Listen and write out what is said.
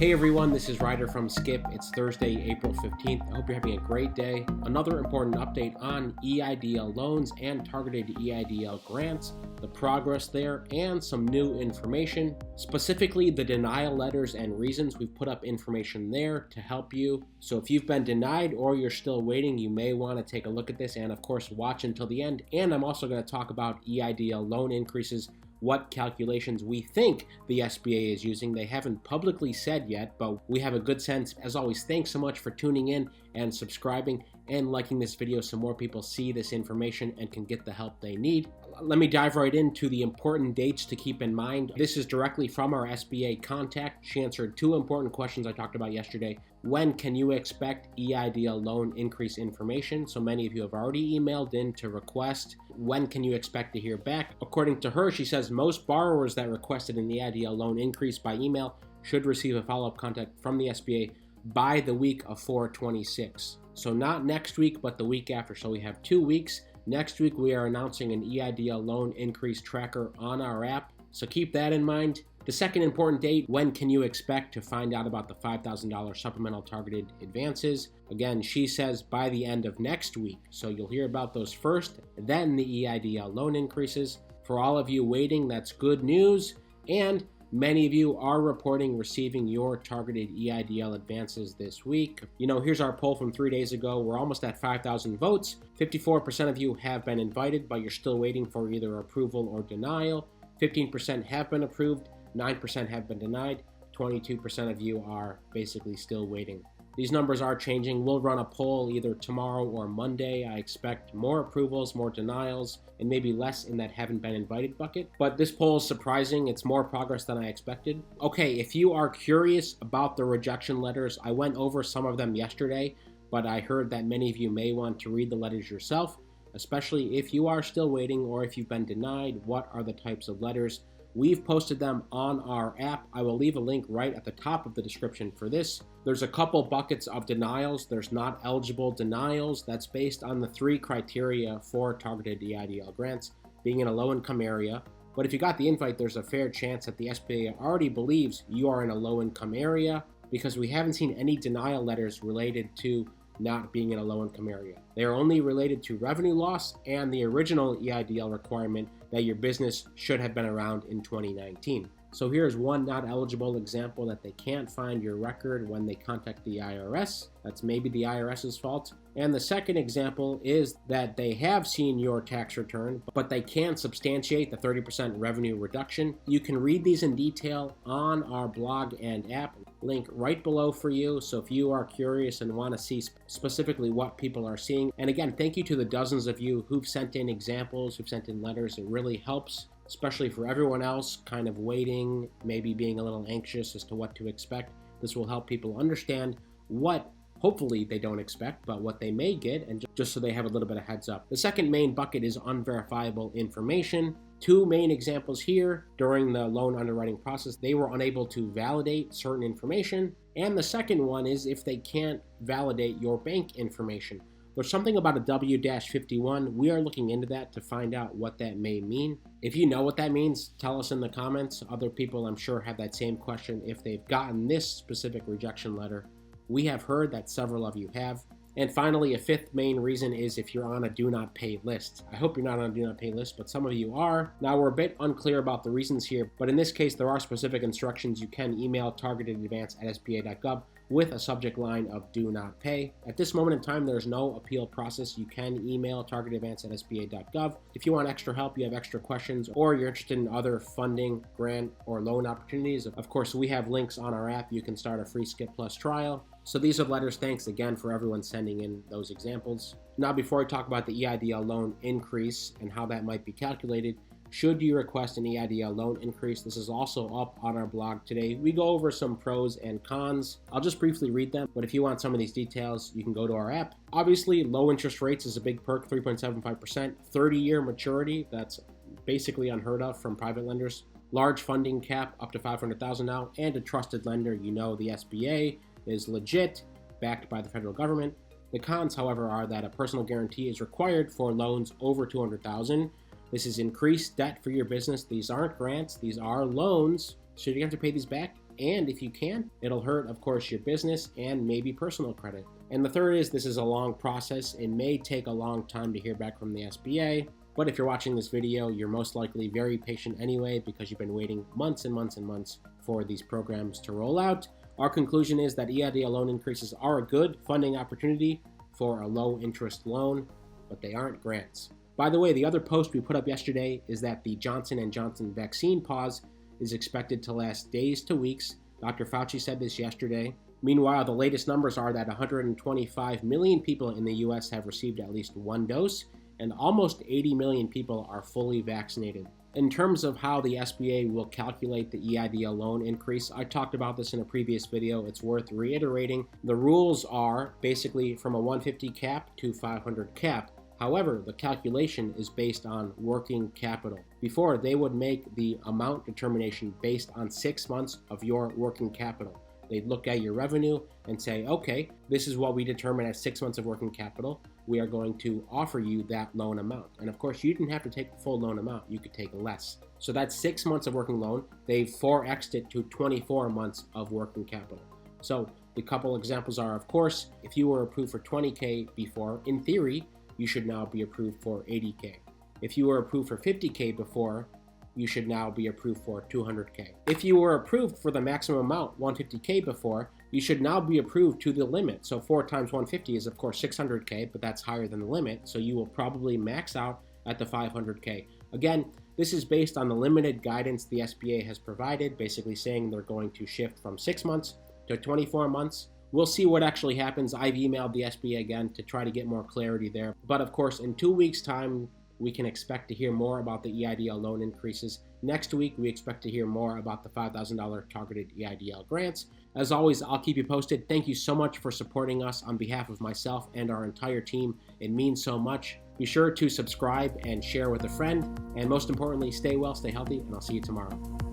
Hey everyone, this is Ryder from Skip. It's Thursday, April 15th. I hope you're having a great day. Another important update on EIDL loans and targeted EIDL grants, the progress there, and some new information. Specifically, the denial letters and reasons. We've put up information there to help you. So if you've been denied or you're still waiting, you may want to take a look at this and of course watch until the end. And I'm also going to talk about EIDL loan increases, what calculations we think the SBA is using. They haven't publicly said yet, but we have a good sense. As always, thanks so much for tuning in and subscribing and liking this video so more people see this information and can get the help they need. Let me dive right into the important dates to keep in mind. This is directly from our SBA contact. She answered two important questions I talked about yesterday. When can you expect EIDL loan increase information? So many of you have already emailed in to request. When can you expect to hear back? According to her, she says most borrowers that requested an EIDL loan increase by email should receive a follow-up contact from the SBA by the week of 4/26. So not next week, but the week after. So we have 2 weeks. Next week, we are announcing an EIDL loan increase tracker on our app. So keep that in mind. The second important date, when can you expect to find out about the $5,000 supplemental targeted advances? Again, she says by the end of next week. So you'll hear about those first, then the EIDL loan increases. For all of you waiting, that's good news. And many of you are reporting receiving your targeted EIDL advances this week. Here's our poll from 3 days ago. We're almost at 5,000 votes. 54% of you have been invited, but you're still waiting for either approval or denial. 15% have been approved. 9% have been denied. 22% of you are basically still waiting. These numbers are changing. We'll run a poll either tomorrow or Monday. I expect more approvals, more denials, and maybe less in that haven't been invited bucket. But this poll is surprising. It's more progress than I expected. Okay, if you are curious about the rejection letters, I went over some of them yesterday, but I heard that many of you may want to read the letters yourself, especially if you are still waiting or if you've been denied. What are the types of letters? We've posted them on our app. I will leave a link right at the top of the description for this. There's a couple buckets of denials. There's not eligible denials. That's based on the 3 criteria for targeted EIDL grants, being in a low-income area. But if you got the invite, there's a fair chance that the SBA already believes you are in a low-income area because we haven't seen any denial letters related to not being in a low-income area. They are only related to revenue loss and the original EIDL requirement that your business should have been around in 2019. So here's one not eligible example that they can't find your record when they contact the IRS. That's maybe the IRS's fault. And the second example is that they have seen your tax return, but they can't substantiate the 30% revenue reduction. You can read these in detail on our blog and app, link right below for you. So if you are curious and want to see specifically what people are seeing, and again, thank you to the dozens of you who've sent in examples, who've sent in letters. It really helps, especially for everyone else kind of waiting, maybe being a little anxious as to what to expect. This will help people understand what hopefully they don't expect, but what they may get, and just so they have a little bit of heads up. The second main bucket is unverifiable information. 2 main examples here. During the loan underwriting process, they were unable to validate certain information. And the second one is if they can't validate your bank information. There's something about a W-51. We are looking into that to find out what that may mean. If you know what that means, tell us in the comments. Other people, I'm sure, have that same question if they've gotten this specific rejection letter. We have heard that several of you have. And finally, a 5th main reason is if you're on a do not pay list. I hope you're not on a do not pay list, but some of you are. Now, we're a bit unclear about the reasons here, but in this case, there are specific instructions. You can email targetedadvance@sba.gov with a subject line of do not pay. At this moment in time, there's no appeal process. You can email targetedadvance@sba.gov. If you want extra help, you have extra questions, or you're interested in other funding, grant, or loan opportunities, of course, we have links on our app. You can start a free Skip Plus trial. So these are letters. Thanks again for everyone sending in those examples. Now, before I talk about the EIDL loan increase and how that might be calculated, should you request an EIDL loan increase? This is also up on our blog today. We go over some pros and cons. I'll just briefly read them, but if you want some of these details, you can go to our app. Obviously, low interest rates is a big perk, 3.75%. 30-year maturity, that's basically unheard of from private lenders. Large funding cap, up to $500,000 now, and a trusted lender. The SBA is legit, backed by the federal government. The cons, however, are that a personal guarantee is required for loans over $200,000. This is increased debt for your business. These aren't grants, these are loans, so you have to pay these back. and if you can't, it'll hurt, of course, your business and maybe personal credit. And the third is this is a long process. It may take a long time to hear back from the SBA, but if you're watching this video, you're most likely very patient anyway because you've been waiting months and months and months for these programs to roll out. Our conclusion is that EIDL loan increases are a good funding opportunity for a low interest loan, but they aren't grants. By the way, the other post we put up yesterday is that the Johnson & Johnson vaccine pause is expected to last days to weeks. Dr. Fauci said this yesterday. Meanwhile, the latest numbers are that 125 million people in the US have received at least one dose, and almost 80 million people are fully vaccinated. In terms of how the SBA will calculate the EIDL loan increase, I talked about this in a previous video. It's worth reiterating. The rules are basically from a 150 cap to 500 cap. However, the calculation is based on working capital. Before, they would make the amount determination based on 6 months of your working capital. They'd look at your revenue and say, okay, this is what we determine as 6 months of working capital. We are going to offer you that loan amount. And of course, you didn't have to take the full loan amount. You could take less. So that's 6 months of working loan. They 4x'd it to 24 months of working capital. So the couple examples are, of course, if you were approved for 20K before, in theory, you should now be approved for 80K. If you were approved for 50K before, you should now be approved for 200K. If you were approved for the maximum amount, 150K before, you should now be approved to the limit. So 4 times 150 is of course 600K, but that's higher than the limit. So you will probably max out at the 500K. Again, this is based on the limited guidance the SBA has provided, basically saying they're going to shift from 6 months to 24 months. We'll see what actually happens. I've emailed the SBA again to try to get more clarity there. But of course, in 2 weeks' time, we can expect to hear more about the EIDL loan increases. Next week, we expect to hear more about the $5,000 targeted EIDL grants. As always, I'll keep you posted. Thank you so much for supporting us on behalf of myself and our entire team. It means so much. Be sure to subscribe and share with a friend. And most importantly, stay well, stay healthy, and I'll see you tomorrow.